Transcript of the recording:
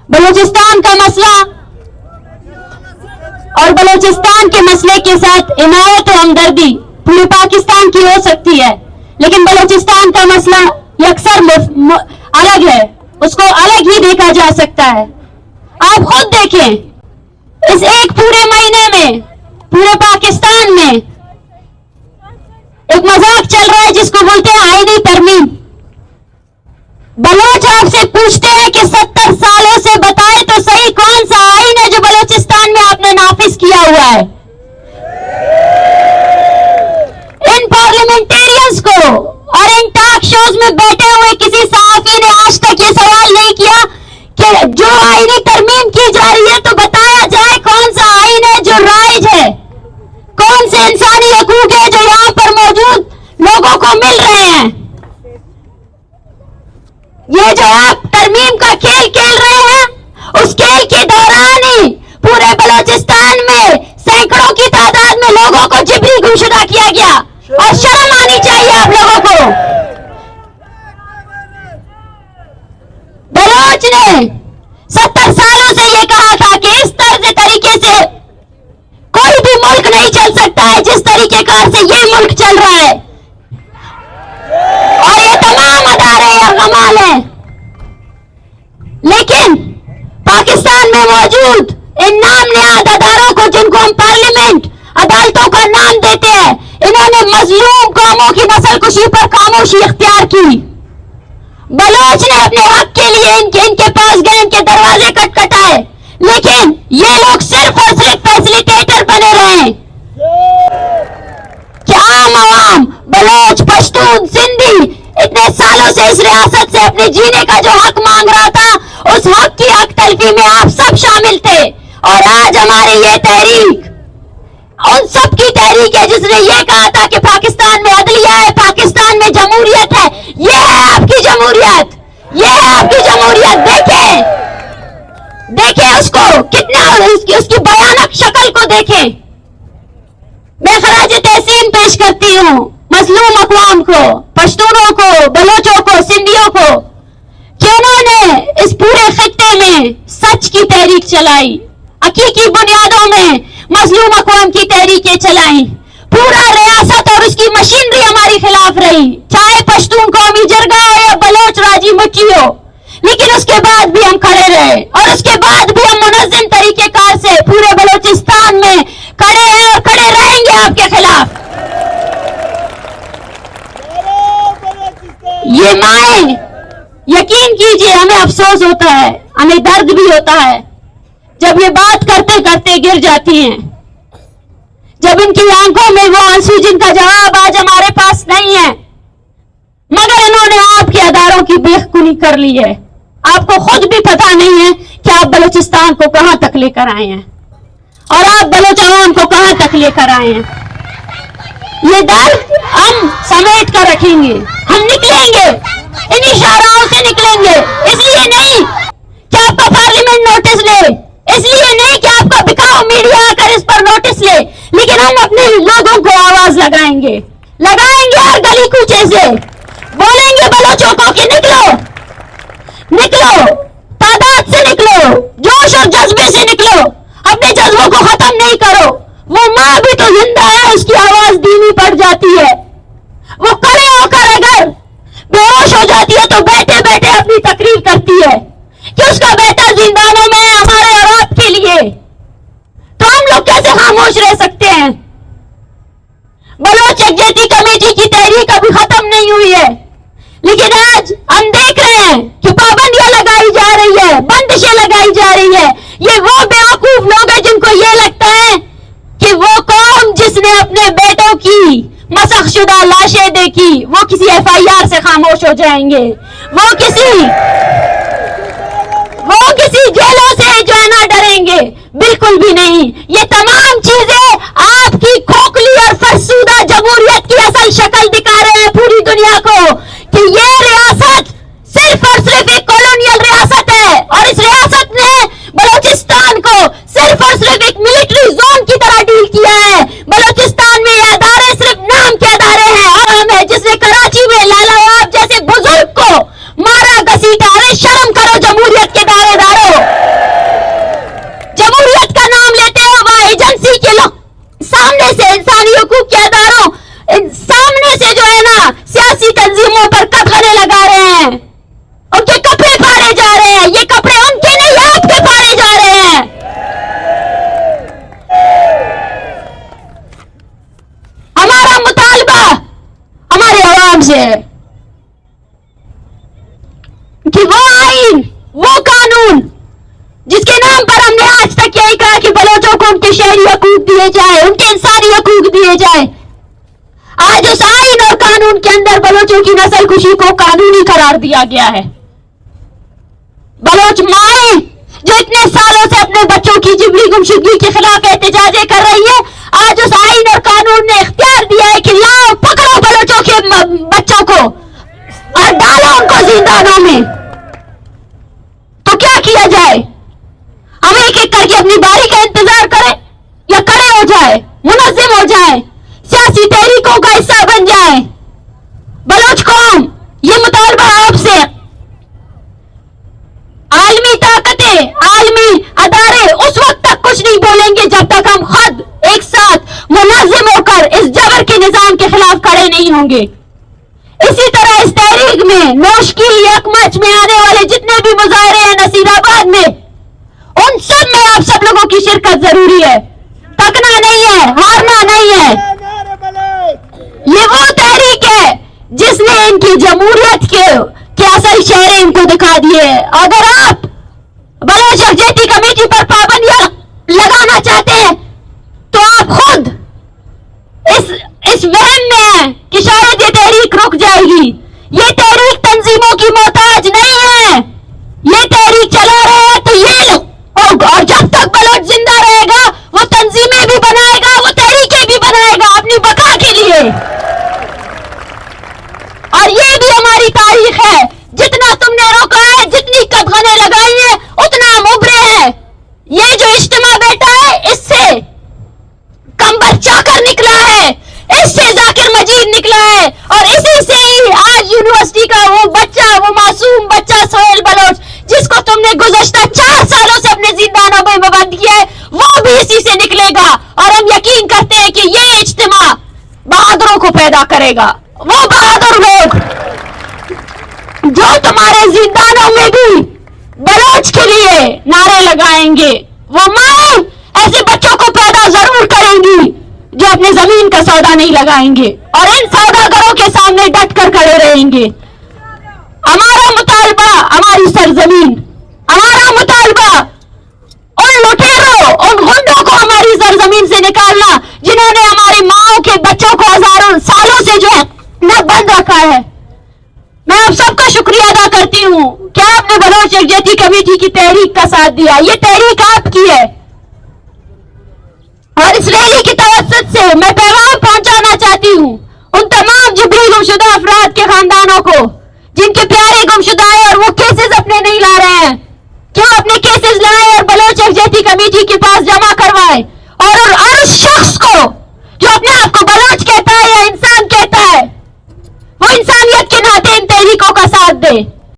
बलूचिस्तान का मसला और बलूचिस्तान के मसले के साथ इनायत और हमदर्दी पूरे पाकिस्तान की हो सकती है, लेकिन बलूचिस्तान का मसला अक्सर अलग है, उसको अलग ही देखा जा सकता है। आप खुद देखें, इस एक पूरे महीने में पूरे पाकिस्तान में एक मजाक चल रहा है जिसको बोलते हैं आईनी तरमीम। बलोच आपसे पूछते हैं कि 70 सालों से बताए तो सही कौन सा आईन है जो बलूचिस्तान में आपने नाफिज किया हुआ है। इन पार्लियामेंटेरियंस को और इन टॉक शोज में बैठे हुए किसी सहाफी ने आज तक ये सवाल नहीं किया कि जो आईनी तरमीम की जा रही है तो बताया जाए कौन सा आईन है जो राइज है, कौन से इंसानी हकूक है जो यहाँ पर मौजूद लोगों को मिल रहे हैं। ये जो आप तरमीम का खेल खेल रहे हैं, उस खेल के दौरान ही पूरे बलूचिस्तान में सैकड़ों की तादाद में लोगों को जिबरी गुमशुदा किया गया और शर्म आनी चाहिए आप लोगों को। बलोच ने 70 सालों से ये कहा था कि इस तरह तरीके से कोई भी मुल्क नहीं चल सकता है जिस तरीके कार से ये मुल्क चल रहा है, और ये तमाम अदारे गमाल हैं। लेकिन पाकिस्तान में मौजूद इन नाम निहाद अदारों को, जिनको हम पार्लियामेंट अदालतों का नाम देते हैं, इन्होंने मजलूम कौमों की नस्लकुशी पर खामोशी इख्तियार की। बलोच ने अपने हक के लिए इनके पास गए, इनके दरवाजे खटखटाए, लेकिन ये लोग सिर्फ और सिर्फ फैसिलिटेटर बने रहे। क्या आम बलोच, पश्तून, सिंधी इतने सालों से इस रियासत से अपने जीने का जो हक मांग रहा था, उस हक की हक तलफी में आप सब शामिल थे। और आज हमारी ये तहरीक उन सब की तहरीक है जिसने ये कहा था कि पाकिस्तान में अदलिया है, पाकिस्तान में जमहूरियत है। ये है आपकी जमहूरियत, ये है आपकी जमहूरियत। देखें उसको, कितना उसकी भयानक शक्ल को देखें। मैं खराज तहसीन पेश करती हूँ मजलूम अक़वाम को, पश्तूनों को, बलोचों को, सिंधियों को, कि उन्होंने इस पूरे खित्ते में सच की तहरीक चलाई, हकीकी बुनियादों में मजलूम अक़वाम की तहरीकें चलाई। पूरा रियासत और उसकी मशीनरी हमारी खिलाफ रही, चाहे पश्तून कौमी जरगा हो या बलोच राजी मुट्ठी हो, लेकिन उसके बाद भी हम खड़े रहे और उसके बाद भी हम मुनज़्ज़म तरीक़ेकार से पूरे बलूचिस्तान में खड़े हैं और खड़े रहेंगे आपके खिलाफ। ये माएं, यकीन कीजिए हमें अफसोस होता है, हमें दर्द भी होता है जब ये बात करते करते गिर जाती हैं, जब इनकी आंखों में वो आंसू जिनका जवाब आज हमारे पास नहीं है, मगर इन्होंने आपके अदारों की बेखुदी कर ली है। आपको खुद भी पता नहीं है कि आप बलूचिस्तान को कहां तक लेकर आए हैं और आप बलोच अवाम को कहां तक लेकर आए हैं। ये दर्द हम समेट कर रखेंगे, हम निकलेंगे, इन इशाराओं से निकलेंगे। इसलिए नहीं कि आपका पार्लियामेंट नोटिस ले, इसलिए नहीं कि आपका बिकाऊ मीडिया आकर इस पर नोटिस ले, लेकिन हम अपने लोगों को आवाज लगाएंगे हर गली कूचे से, बोलेंगे बलोचों को कि निकलो, तादाद से निकलो, जोश और जज्बे से निकलो, अपने जज्बों को खत्म नहीं करो। वो माँ भी तो जिंदा है, उसकी आवाज धीमी पड़ जाती है। वो खड़े होकर अगर बेहोश हो जाती है तो बैठे बैठे अपनी तकरीर करती है कि उसका बेटा जिंदानों में हमारे और आपके लिए। तो हम लोग कैसे खामोश रह सकते हैं? बलोच यकजहती कमेटी की तहरीक अभी खत्म नहीं हुई है, लेकिन आज हम देख रहे हैं कि पाबंदियां लगाई जा रही है, बंदिशें लगाई जा रही है। ये वो बेवकूफ लोग हैं जिनको ये लगता है कि वो कौम जिसने अपने बेटों की मसखशुदा लाशें देखी वो किसी FIR से खामोश हो जाएंगे, वो किसी जेलों से जो है ना डरेंगे, बिल्कुल भी नहीं। ये तमाम चीजें आपकी खोखली और फरसूदा जमहूरियत की असल शक्ल दिखा रहे हैं पूरी दुनिया को कि ये रियासत सिर्फ और सिर्फ एक कॉलोनियल रियासत है और इस रियासत ने बलूचिस्तान को सिर्फ और सिर्फ एक मिलिट्री जोन की तरह डील किया है। बलूचिस्तान में ये अदारे सिर्फ नाम के अदारे हैं और हमें जिसने कराची में लाला जैसे बुजुर्ग को मारा घसीटा, अरे शर्म करो जमहूरियत के दावेदारों। کے شہری حقوق دیے جائے, ان کے انسانی حقوق دیے جائے. آج اس آئین اور قانون کے اندر بلوچوں کی نسل کشی کو قانونی قرار دیا گیا ہے. بلوچ مائیں جو اتنے سالوں سے اپنے بچوں کی جبری گمشدگی کے خلاف احتجاجیں کر رہی ہے, آج اس آئین اور قانون نے اختیار دیا ہے کہ لاؤ پکڑو بلوچوں کے بچوں کو اور ڈالو ان کو زندانوں میں. تو کیا کیا جائے؟ ہم ایک ایک کر کے اپنی باری کا انتظار کریں یا کڑے ہو جائیں, منظم ہو جائیں, سیاسی تحریکوں کا حصہ بن جائیں؟ بلوچ قوم یہ مطالبہ آپ سے, عالمی طاقتیں, عالمی ادارے اس وقت تک کچھ نہیں بولیں گے جب تک ہم خود ایک ساتھ منظم ہو کر اس جبر کے نظام کے خلاف کھڑے نہیں ہوں گے. اسی طرح اس تحریک میں نوشکی, یکمچ میں آنے والے جتنے بھی مظاہرے ہیں نصیر آباد میں, ان سب میں آپ سب لوگوں کی شرکت ضروری ہے. تھکنا نہیں ہے, ہارنا نہیں ہے. یہ وہ تحریک ہے جس نے ان کی جمہوریت کے اصل چہرے ان کو دکھا دیے. اگر آپ بلوچ یکجہتی کمیٹی پر پابندیاں لگانا چاہتے ہیں تو آپ خود اس وہم میں ہیں کہ شاید یہ تحریک رک جائے گی. یہ تحریک تنظیموں کی محتاج نہیں ہے. یہ تحریک چلا رہے ہیں تو یہ اور جب تک بلوچ زندہ رہے گا وہ تنظیمیں بھی بنائے گا, وہ تحریکیں بھی بنائے گا اپنی بقا کے لیے. اور یہ بھی ہماری تاریخ ہے. جتنا تم نے روکا ہے, جتنی قدغنیں لگائی ہیں, اتنا ہم ابھرے ہیں. یہ جو اجتماع بیٹھا ہے اس سے کمبر چاکر نکلا ہے, اس سے ذاکر مجید نکلا ہے, اور اسی سے ہی آج یونیورسٹی کا وہ بچہ, وہ معصوم بچہ سہیل بلوچ جس کو تم نے گزشتہ 4 سالوں سے اپنے زندانوں میں بند کیا ہے, وہ بھی اسی سے نکلے گا. اور ہم یقین کرتے ہیں کہ یہ اجتماع بہادروں کو پیدا کرے گا. وہ بہادر لوگ جو تمہارے زندانوں میں بھی بلوچ کے لیے نعرے لگائیں گے, وہ مائیں ایسے بچوں کو پیدا ضرور کریں گی جو اپنے زمین کا سودا نہیں لگائیں گے اور ان سوداگروں کے سامنے ڈٹ کر کھڑے رہیں گے. ہمارا مطالبہ ہماری سرزمین, ہمارا مطالبہ ان لٹیروں, ان غنڈوں کو ہماری سرزمین سے نکالنا جنہوں نے ہماری ماؤں کے بچوں کو ہزاروں سالوں سے جو ہے نہ بند رکھا ہے. میں آپ سب کا شکریہ ادا کرتی ہوں کہ آپ نے بلوچ یکجہتی کمیٹی کی تحریک کا ساتھ دیا. یہ تحریک آپ کی ہے اور اس ریلی کی توسط سے میں